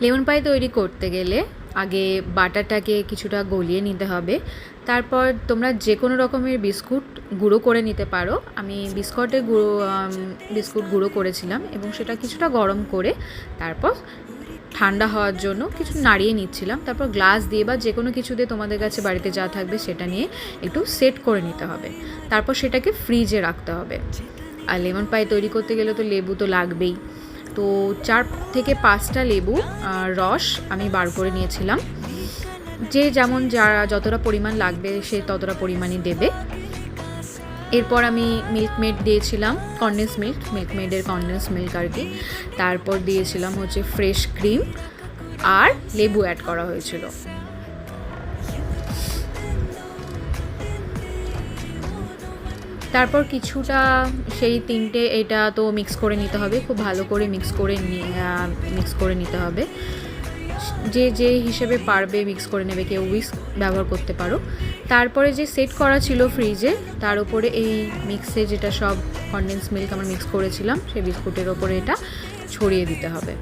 Lemon পাই তৈরি করতে গেলে আগে বাটারটাকে কিছুটা গলিয়ে নিতে হবে। তারপর তোমরা যে কোনো রকমের বিস্কুট গুঁড়ো করে নিতে পারো। আমি বিস্কুট গুঁড়ো করেছিলাম এবং সেটা কিছুটা গরম করে তারপর ঠান্ডা হওয়ার জন্য কিছু নাড়িয়ে নিচ্ছিলাম। তারপর গ্লাস দিয়ে বা যে কোনো কিছু দিয়ে তোমাদের কাছে বাড়িতে যা থাকবে সেটা নিয়ে একটু সেট করে নিতে হবে। তারপর সেটাকে ফ্রিজে রাখতে হবে। আর লেমন পাই তৈরি করতে গেলে তো লেবু তো লাগবেই। তো 4 থেকে 5টা লেবু রস আমি বার করে নিয়েছিলাম। যে যেমন যারা যতটা পরিমাণ লাগবে সে ততটা পরিমাণই দেবে। এরপর আমি মিল্কমেড দিয়েছিলাম, মিল্কমেডের কনডেন্স মিল্ক আর কি। তারপর দিয়েছিলাম হচ্ছে ফ্রেশ ক্রিম আর লেবু অ্যাড করা হয়েছিল। তারপর কিছুটা সেই তিনটে এটা তো মিক্স করে নিতে হবে, খুব ভালো করে মিক্স করে নিতে হবে। যে যে হিসেবে পারবে মিক্স করে নেবে, কেউ উইস্ক ব্যবহার করতে পারো। তারপরে যে সেট করা ছিল ফ্রিজে, তার উপরে এই মিক্সে যেটা সব কনডেন্স মিল্ক আমরা মিক্স করেছিলাম সেই বিস্কুটের ওপরে এটা ছড়িয়ে দিতে হবে।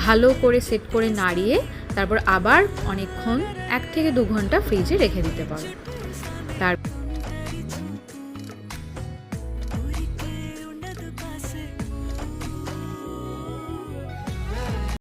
ভালো করে সেট করে নাড়িয়ে তারপর আবার অনেকক্ষণ 1 থেকে 2 ঘন্টা ফ্রিজে রেখে দিতে পারো।